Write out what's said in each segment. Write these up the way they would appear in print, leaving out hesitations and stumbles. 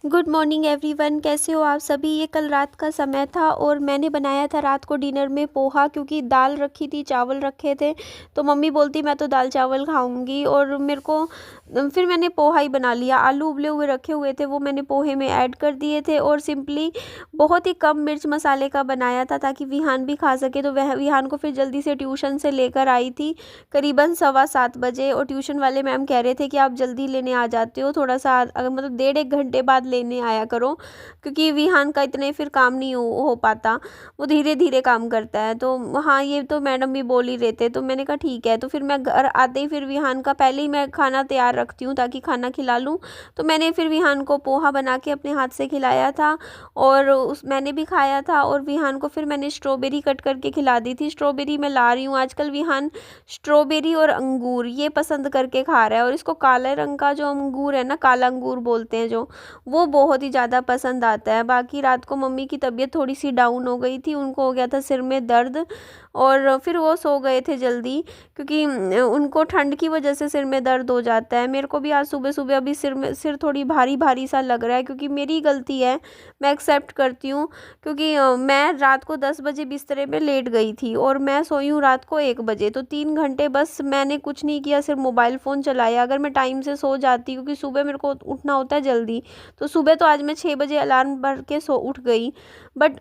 Good morning everyone, कैसे हो आप सभी। ये कल रात का समय था और मैंने बनाया था रात को डिनर में पोहा, क्योंकि दाल रखी थी, चावल रखे थे। तो मम्मी बोलती मैं तो दाल चावल खाऊंगी और मेरे को फिर मैंने पोहा ही बना लिया। आलू उबले हुए रखे हुए थे, वो मैंने पोहे में ऐड कर दिए थे और सिंपली बहुत ही कम मिर्च मसाले का बनाया था ताकि विहान भी खा सके। तो वह विहान को फिर जल्दी से ट्यूशन से लेकर आई थी करीबन 7:15 बजे, और ट्यूशन वाले मैम कह रहे थे कि आप जल्दी लेने आ जाते हो, थोड़ा सा मतलब 1.5 घंटे बाद लेने आया करो, क्योंकि विहान का इतने फिर काम नहीं हो पाता, वो धीरे धीरे काम करता है। तो हाँ, ये तो मैडम भी बोल ही रहे थे, तो मैंने कहा ठीक है। तो फिर मैं घर आते ही फिर विहान का पहले ही मैं खाना तैयार रखती हूँ ताकि खाना खिला लूँ। तो मैंने फिर विहान को पोहा बना के अपने हाथ से खिलाया था और उस मैंने भी खाया था, और विहान को फिर मैंने स्ट्रॉबेरी कट करके खिला दी थी। स्ट्रॉबेरी मैं ला रही हूँ आजकल, विहान स्ट्रॉबेरी और अंगूर ये पसंद करके खा रहा है, और इसको काले रंग का जो अंगूर है ना, काला अंगूर बोलते हैं जो, वो बहुत ही ज़्यादा पसंद आता है। बाकी रात को मम्मी की तबीयत थोड़ी सी डाउन हो गई थी, उनको हो गया था सिर में दर्द, और फिर वो सो गए थे जल्दी, क्योंकि उनको ठंड की वजह से सिर में दर्द हो जाता है। मेरे को भी आज सुबह सुबह अभी सिर थोड़ी भारी भारी सा लग रहा है, क्योंकि मेरी गलती है, मैं एक्सेप्ट करती हूँ। क्योंकि मैं रात को 10 बजे बिस्तरे में लेट गई थी और मैं सोई हूँ रात को 1 बजे, तो 3 घंटे बस मैंने कुछ नहीं किया, सिर्फ मोबाइल फ़ोन चलाया। अगर मैं टाइम से सो जाती, क्योंकि सुबह मेरे को उठना होता है जल्दी, तो सुबह तो आज मैं 6 बजे अलार्म भर के सो उठ गई, बट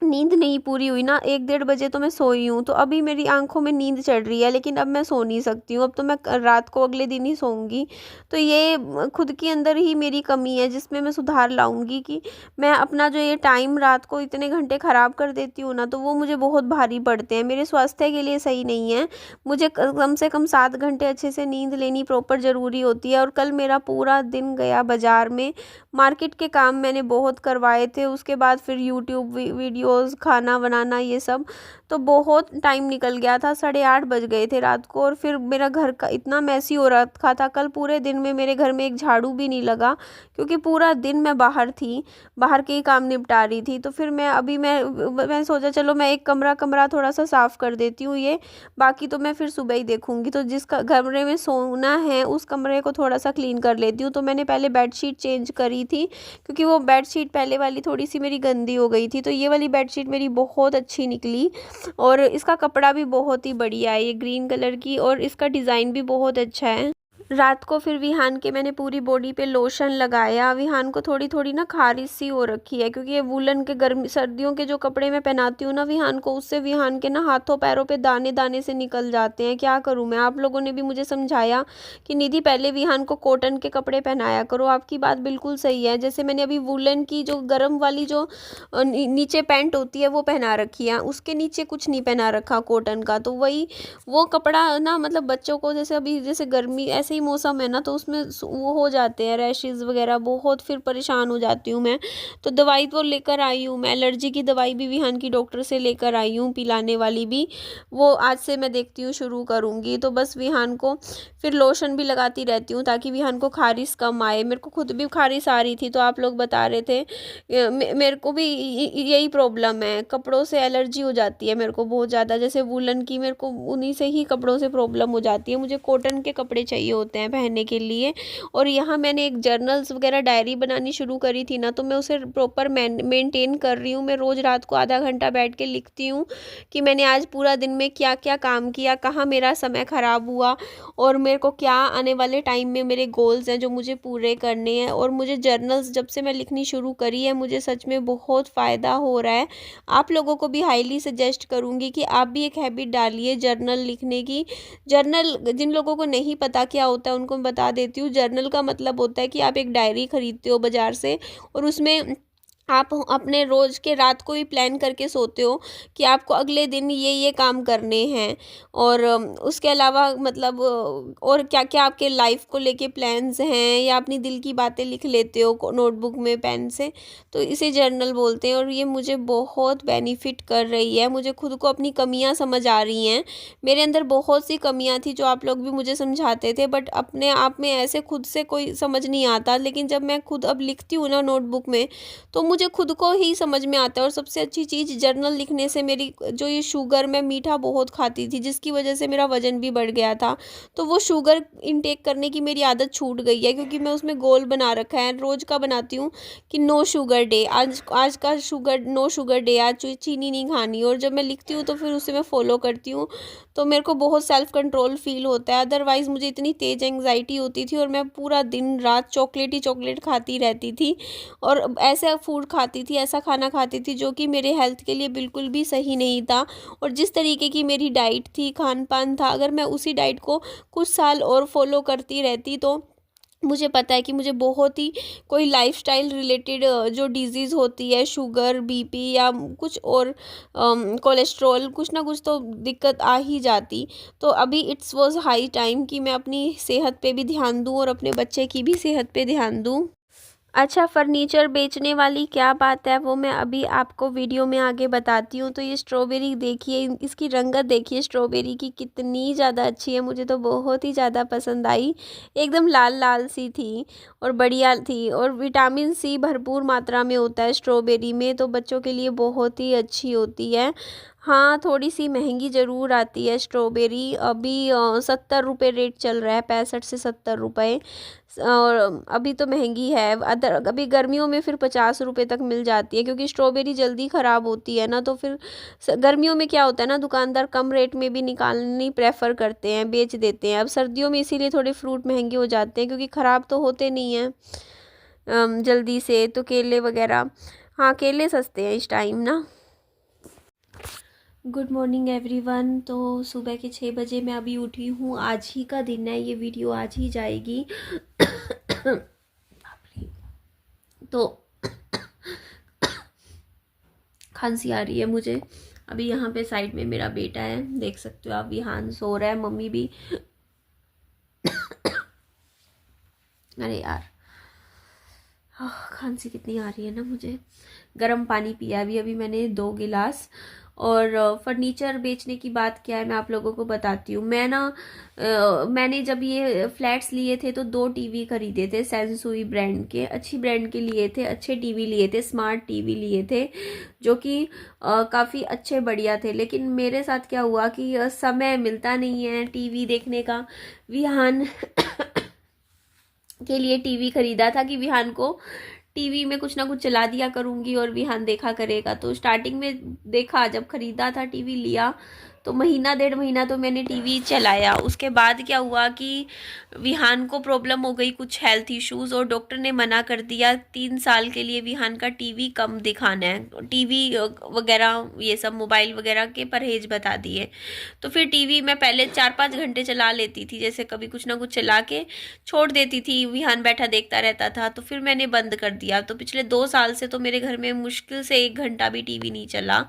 नींद नहीं पूरी हुई ना, 1-1:30 बजे तो मैं सोई हूँ। तो अभी मेरी आंखों में नींद चढ़ रही है, लेकिन अब मैं सो नहीं सकती हूँ, अब तो मैं रात को अगले दिन ही सोऊंगी। तो ये खुद के अंदर ही मेरी कमी है, जिसमें मैं सुधार लाऊंगी कि मैं अपना जो ये टाइम रात को इतने घंटे ख़राब कर देती हूँ ना, तो वो मुझे बहुत भारी पड़ते हैं, मेरे स्वास्थ्य के लिए सही नहीं है। मुझे कम से कम 7 घंटे अच्छे से नींद लेनी प्रॉपर ज़रूरी होती है। और कल मेरा पूरा दिन गया बाज़ार में, मार्केट के काम मैंने बहुत करवाए थे, उसके बाद फिर यूट्यूब वीडियोस, खाना बनाना, ये सब, तो बहुत टाइम निकल गया था। 8:30 बज गए थे रात को, और फिर मेरा घर का इतना मैसी हो रखा था। कल पूरे दिन में मेरे घर में एक झाड़ू भी नहीं लगा, क्योंकि पूरा दिन मैं बाहर थी, बाहर के ही काम निपटा रही थी। तो फिर मैं सोचा चलो मैं एक कमरा कमरा थोड़ा सा साफ़ कर देती हूँ, ये बाकी तो मैं फिर सुबह ही देखूँगी। तो जिस कमरे में सोना है उस कमरे को थोड़ा सा क्लीन कर लेती हूँ। तो मैंने पहले बेडशीट चेंज करी थी, क्योंकि वो बेडशीट पहले वाली थोड़ी सी मेरी गंदी हो गई थी, तो ये वाली बेडशीट मेरी बहुत अच्छी निकली, और इसका कपड़ा भी बहुत ही बढ़िया है, ये ग्रीन कलर की, और इसका डिज़ाइन भी बहुत अच्छा है। रात को फिर विहान के मैंने पूरी बॉडी पे लोशन लगाया। विहान को थोड़ी थोड़ी ना खारिश सी हो रखी है, क्योंकि ये वूलन के गर्मी सर्दियों के जो कपड़े मैं पहनाती हूँ ना विहान को, उससे विहान के ना हाथों पैरों पे दाने दाने से निकल जाते हैं। क्या करूँ मैं, आप लोगों ने भी मुझे समझाया कि निधि पहले विहान को कॉटन के कपड़े पहनाया करो। आपकी बात बिल्कुल सही है। जैसे मैंने अभी वूलन की जो गर्म वाली जो नीचे पैंट होती है वो पहना रखी है, उसके नीचे कुछ नहीं पहना रखा कॉटन का। तो वही वो कपड़ा ना, मतलब बच्चों को जैसे अभी जैसे गर्मी ऐसे ही मौसम है ना, तो उसमें वो हो जाते हैं रैशेज़ वगैरह, बहुत फिर परेशान हो जाती हूँ मैं। तो दवाई तो लेकर आई हूँ मैं, एलर्जी की दवाई भी विहान की डॉक्टर से लेकर आई हूँ, पिलाने वाली भी, वो आज से मैं देखती हूँ शुरू करूँगी। तो बस विहान को फिर लोशन भी लगाती रहती हूँ ताकि विहान को खारिश कम आए। मेरे को खुद भी खारिश आ रही थी, तो आप लोग बता रहे थे, मेरे को भी यही प्रॉब्लम है, कपड़ों से एलर्जी हो जाती है मेरे को बहुत ज़्यादा। जैसे वूलन की मेरे को उन्हीं से ही कपड़ों से प्रॉब्लम हो जाती है, मुझे कॉटन के कपड़े चाहिए होते हैं पहनने के लिए। और यहाँ मैंने एक जर्नल्स वगैरह डायरी बनानी शुरू करी थी ना, तो मैं उसे प्रॉपर मेंटेन कर रही हूँ। मैं रोज़ रात को आधा घंटा बैठ के लिखती हूँ कि मैंने आज पूरा दिन में क्या क्या काम किया, कहाँ मेरा समय ख़राब हुआ, और मेरे को क्या आने वाले टाइम में मेरे गोल्स हैं जो मुझे पूरे करने हैं। और मुझे जर्नल्स जब से मैं लिखनी शुरू करी है, मुझे सच में बहुत फ़ायदा हो रहा है। आप लोगों को भी हाईली सजेस्ट करूँगी कि आप भी एक हैबिट डालिए जर्नल लिखने की। जर्नल जिन लोगों को नहीं पता क्या होता है उनको मैं बता देती हूँ। जर्नल का मतलब होता है कि आप एक डायरी खरीदते हो बाज़ार से, और उसमें आप अपने रोज़ के रात को ही प्लान करके सोते हो कि आपको अगले दिन ये काम करने हैं, और उसके अलावा मतलब और क्या क्या आपके लाइफ को लेके प्लान्स हैं, या अपनी दिल की बातें लिख लेते हो नोटबुक में पेन से, तो इसे जर्नल बोलते हैं। और ये मुझे बहुत बेनिफिट कर रही है, मुझे खुद को अपनी कमियां समझ आ रही हैं। मेरे अंदर बहुत सी कमियां थी जो आप लोग भी मुझे समझाते थे, बट अपने आप में ऐसे खुद से कोई समझ नहीं आता। लेकिन जब मैं खुद अब लिखती हूँ ना नोटबुक में, तो मुझे खुद को ही समझ में आता है। और सबसे अच्छी चीज़, जर्नल लिखने से मेरी जो ये शुगर, मैं मीठा बहुत खाती थी जिसकी वजह से मेरा वज़न भी बढ़ गया था। तो वो शुगर इनटेक करने की मेरी आदत छूट गई है, क्योंकि मैं उसमें गोल बना रखा है, रोज़ का बनाती हूँ कि नो शुगर डे, आज आज का शुगर, नो शुगर डे, आज चीनी नहीं खानी। और जब मैं लिखती हूँ तो फिर उसे मैं फ़ॉलो करती हूँ, तो मेरे को बहुत सेल्फ़ कंट्रोल फ़ील होता है। अदरवाइज़ मुझे इतनी तेज़ एंग्ज़ायटी होती थी और मैं पूरा दिन रात चॉकलेट ही चॉकलेट खाती रहती थी। और ऐसा फूड खाती थी, ऐसा खाना खाती थी जो कि मेरे हेल्थ के लिए बिल्कुल भी सही नहीं था। और जिस तरीके की मेरी डाइट थी, खान-पान था, अगर मैं उसी डाइट को कुछ साल और फ़ॉलो करती रहती, तो मुझे पता है कि मुझे बहुत ही कोई लाइफ़स्टाइल रिलेटेड जो डिज़ीज़ होती है, शुगर, बीपी या कुछ और कोलेस्ट्रॉल, कुछ ना कुछ तो दिक्कत आ ही जाती। तो अभी इट्स वाज़ हाई टाइम कि मैं अपनी सेहत पे भी ध्यान दूँ और अपने बच्चे की भी सेहत पे ध्यान दूँ। अच्छा, फर्नीचर बेचने वाली क्या बात है, वो मैं अभी आपको वीडियो में आगे बताती हूँ। तो ये स्ट्रॉबेरी देखिए, इसकी रंगत देखिए स्ट्रॉबेरी की कितनी ज़्यादा अच्छी है, मुझे तो बहुत ही ज़्यादा पसंद आई। एकदम लाल लाल सी थी और बढ़िया थी, और विटामिन सी भरपूर मात्रा में होता है स्ट्रॉबेरी में, तो बच्चों के लिए बहुत ही अच्छी होती है। हाँ, थोड़ी सी महंगी ज़रूर आती है स्ट्रॉबेरी, अभी 70 रुपये रेट चल रहा है, 65 से 70 रुपये। और अभी तो महंगी है, अदर अभी गर्मियों में फिर 50 रुपये तक मिल जाती है, क्योंकि स्ट्रॉबेरी जल्दी ख़राब होती है ना। तो फिर गर्मियों में क्या होता है ना, दुकानदार कम रेट में भी निकालनी प्रेफर करते हैं, बेच देते हैं। अब सर्दियों में इसीलिए थोड़े फ्रूट महंगे हो जाते हैं, क्योंकि ख़राब तो होते नहीं हैं जल्दी से। तो केले वगैरह, हाँ केले सस्ते हैं इस टाइम ना। Good morning everyone. तो सुबह के 6 बजे मैं अभी उठी हूँ, आज ही का दिन है, ये वीडियो आज ही जाएगी। तो खांसी आ रही है मुझे। अभी यहाँ पे साइड में मेरा बेटा है, देख सकते हो आप, विहान सो रहा है, मम्मी भी। अरे यार, खांसी कितनी आ रही है ना मुझे। गर्म पानी पिया अभी अभी मैंने 2 गिलास। और फर्नीचर बेचने की बात क्या है, मैं आप लोगों को बताती हूँ। मैंने जब ये फ्लैट्स लिए थे तो 2 टीवी खरीदे थे, सेंसुई ब्रांड के, अच्छी ब्रांड के लिए थे, अच्छे टीवी लिए थे, स्मार्ट टीवी लिए थे, जो कि काफ़ी अच्छे बढ़िया थे। लेकिन मेरे साथ क्या हुआ कि समय मिलता नहीं है टीवी देखने का। विहान के लिए टीवी खरीदा था कि विहान को टीवी में कुछ ना कुछ चला दिया करूँगी और विहान देखा करेगा। तो स्टार्टिंग में देखा, जब खरीदा था टीवी लिया तो महीना 1.5 महीना तो मैंने टीवी चलाया। उसके बाद क्या हुआ कि विहान को प्रॉब्लम हो गई, कुछ हेल्थ इश्यूज़, और डॉक्टर ने मना कर दिया 3 साल के लिए विहान का टीवी कम दिखाना है, टीवी वगैरह ये सब मोबाइल वगैरह के परहेज बता दिए। तो फिर टीवी मैं पहले 4-5 घंटे चला लेती थी, जैसे कभी कुछ ना कुछ चला के छोड़ देती थी, विहान बैठा देखता रहता था, तो फिर मैंने बंद कर दिया। तो पिछले 2 साल से तो मेरे घर में मुश्किल से 1 घंटा भी टीवी नहीं चला,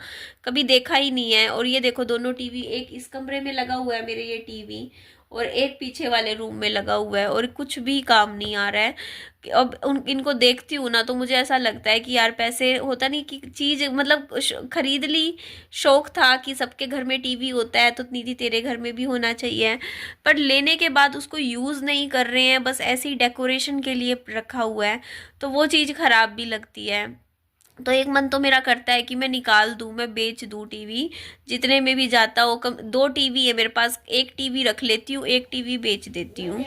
कभी देखा ही नहीं है। और ये देखो, दोनों टीवी, एक इस कमरे में लगा हुआ है मेरे ये टीवी, और एक पीछे वाले रूम में लगा हुआ है, और कुछ भी काम नहीं आ रहा है। अब इनको देखती हूँ ना तो मुझे ऐसा लगता है कि यार, पैसे, होता नहीं कि चीज़ मतलब खरीद ली, शौक था कि सबके घर में टीवी होता है तो निधि तेरे घर में भी होना चाहिए, पर लेने के बाद उसको यूज़ नहीं कर रहे हैं, बस ऐसे ही डेकोरेशन के लिए रखा हुआ है, तो वो चीज़ ख़राब भी लगती है। तो एक मन तो मेरा करता है कि मैं निकाल दूं, मैं बेच दूं टीवी, जितने में भी जाता हो। 2 टीवी है मेरे पास, एक टीवी रख लेती हूँ, एक टीवी बेच देती हूँ।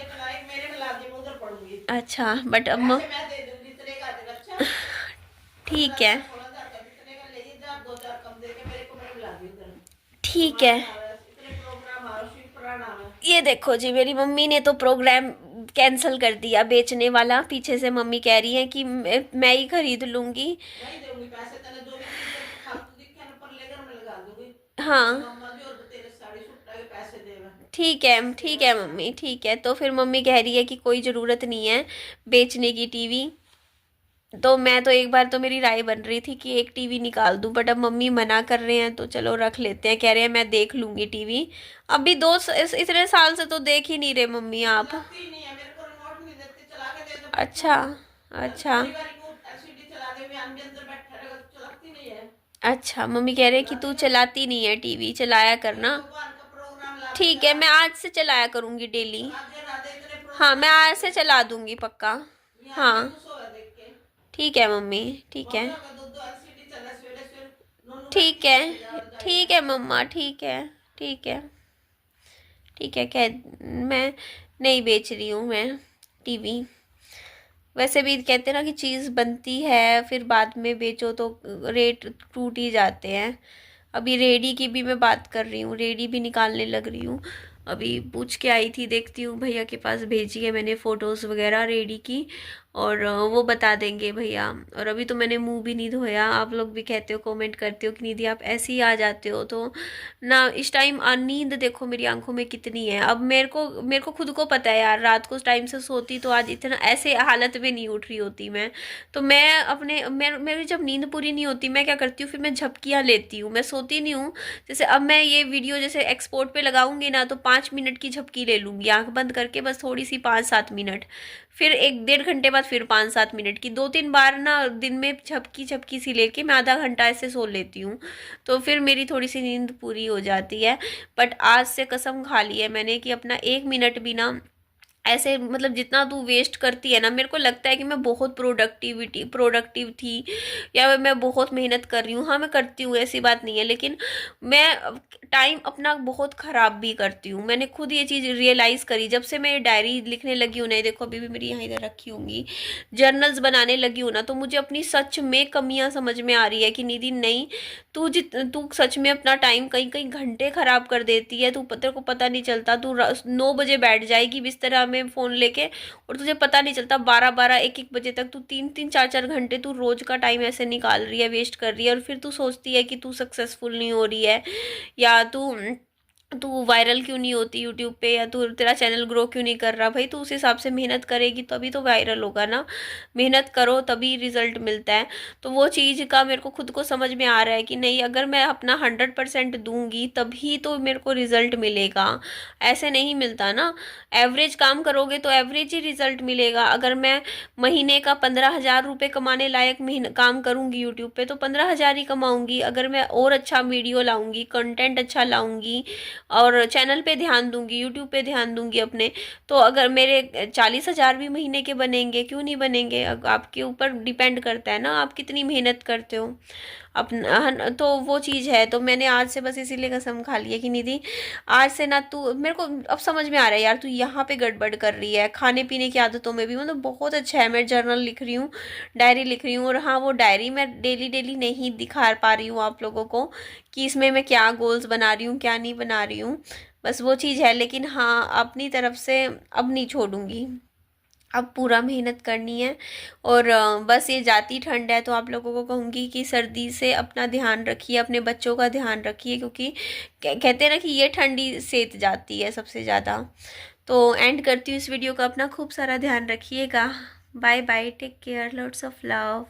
अच्छा, बट अब ठीक है, ठीक है। ये देखो जी, मेरी मम्मी ने तो प्रोग्राम कैंसिल कर दिया बेचने वाला। पीछे से मम्मी कह रही है कि मैं ही खरीद लूंगी। हाँ, ठीक है मम्मी, ठीक है। तो फिर मम्मी कह रही है कि कोई ज़रूरत नहीं है बेचने की टीवी। तो मैं तो एक बार तो मेरी राय बन रही थी कि एक टीवी निकाल दूं, बट अब मम्मी मना कर रहे हैं तो चलो रख लेते हैं। कह रहे हैं मैं देख लूंगी टीवी। अभी इतने साल से तो देख ही नहीं रहे मम्मी आप। अच्छा, अच्छा, अच्छा। मम्मी कह रहे हैं कि तू चलाती नहीं है टीवी, चलाया करना। ठीक है, मैं आज से चलाया करूंगी डेली। हाँ, मैं आज से चला दूंगी पक्का। हाँ, ठीक है मम्मी, ठीक है, ठीक है, ठीक है मम्मा, ठीक है, ठीक है, ठीक है। कह मैं नहीं बेच रही हूँ मैं टीवी। वैसे भी कहते हैं ना कि चीज़ बनती है फिर बाद में बेचो तो रेट टूट ही जाते हैं। अभी रेडी की भी मैं बात कर रही हूँ, रेडी भी निकालने लग रही हूँ। अभी पूछ के आई थी, देखती हूँ भैया के पास भेजी है मैंने फ़ोटोज़ वगैरह रेडी की, और वो बता देंगे भैया। और अभी तो मैंने मुंह भी नहीं धोया। आप लोग भी कहते हो, कमेंट करते हो कि निधि आप ऐसे ही आ जाते हो, तो ना इस टाइम नींद देखो मेरी आंखों में कितनी है। अब मेरे को खुद को पता है यार, रात को टाइम से सोती तो आज इतना ऐसे हालत में नहीं उठ रही होती मैं। तो मैं अपने मेरी जब नींद पूरी नहीं होती मैं क्या करती हूँ, फिर मैं झपकियाँ लेती हूँ, मैं सोती नहीं हूँ। जैसे अब मैं ये वीडियो जैसे एक्सपोर्ट पे लगाऊंगी ना, तो 5 मिनट की झपकी ले लूंगी आंख बंद करके, बस थोड़ी सी 5-7 मिनट। फिर 1-1.5 घंटे बाद फिर 5-7 मिनट की 2-3 बार ना दिन में झपकी झपकी सी लेके मैं आधा घंटा ऐसे सो लेती हूँ। तो फिर मेरी थोड़ी सी नींद पूरी हो जाती है। बट आज से कसम खा ली है मैंने कि अपना 1 मिनट भी ना ऐसे, मतलब जितना तू वेस्ट करती है ना, मेरे को लगता है कि मैं बहुत प्रोडक्टिव थी, या मैं बहुत मेहनत कर रही हूँ। हाँ मैं करती हूँ, ऐसी बात नहीं है, लेकिन मैं टाइम अपना बहुत ख़राब भी करती हूँ। मैंने खुद ये चीज़ रियलाइज़ करी जब से मैं डायरी लिखने लगी हूँ ना। देखो अभी भी मेरी यहाँ इधर रखी होंगी, जर्नल्स बनाने लगी हूँ ना, तो मुझे अपनी सच में कमियाँ समझ में आ रही है कि निधि नहीं, तू सच में अपना टाइम कहीं कहीं घंटे ख़राब कर देती है। तेरे को पता नहीं चलता, तू 9 बजे बैठ जाएगी बिस्तर में फ़ोन लेके, और तुझे पता नहीं चलता 12-12 1-1 बजे तक तू 3-3 4-4 घंटे तू रोज का टाइम ऐसे निकाल रही है, वेस्ट कर रही है। और फिर तू सोचती है कि तू सक्सेसफुल नहीं हो रही है, या तू तू वायरल क्यों नहीं होती यूट्यूब पे, या तू तेरा चैनल ग्रो क्यों नहीं कर रहा। भाई तू उस हिसाब से मेहनत करेगी तभी तो वायरल होगा ना। मेहनत करो तभी रिजल्ट मिलता है। तो वो चीज़ का मेरे को खुद को समझ में आ रहा है कि नहीं, अगर मैं अपना 100% दूंगी तभी तो मेरे को रिजल्ट मिलेगा, ऐसे नहीं मिलता ना। एवरेज काम करोगे तो एवरेज ही रिजल्ट मिलेगा। अगर मैं महीने का 15,000 रुपये कमाने लायक महीने काम करूंगी यूट्यूब पे, तो 15,000 ही कमाऊंगी। अगर मैं और अच्छा वीडियो लाऊंगी, कंटेंट अच्छा लाऊंगी, और चैनल पे ध्यान दूंगी, यूट्यूब पे ध्यान दूंगी अपने, तो अगर मेरे 40,000 भी महीने के बनेंगे, क्यों नहीं बनेंगे। आपके ऊपर डिपेंड करता है ना आप कितनी मेहनत करते हो अपना। तो वो चीज़ है। तो मैंने आज से बस इसीलिए कसम खा ली है कि निधि आज से ना तू, मेरे को अब समझ में आ रहा है यार, तू यहाँ पे गड़बड़ कर रही है खाने पीने की आदतों में भी। मतलब बहुत अच्छा है, मैं जर्नल लिख रही हूँ, डायरी लिख रही हूँ। और हाँ वो डायरी मैं डेली डेली नहीं दिखा पा रही हूँ आप लोगों को कि इसमें मैं क्या गोल्स बना रही हूँ क्या नहीं बना रही हूँ, बस वो चीज़ है। लेकिन हाँ अपनी तरफ से अब नहीं छोड़ूंगी, अब पूरा मेहनत करनी है। और बस ये जाती ठंड है, तो आप लोगों को कहूँगी कि सर्दी से अपना ध्यान रखिए, अपने बच्चों का ध्यान रखिए, क्योंकि कहते हैं ना कि ये ठंडी सेत जाती है सबसे ज़्यादा। तो एंड करती हूँ इस वीडियो का। अपना खूब सारा ध्यान रखिएगा। Bye bye, take care, lots of love.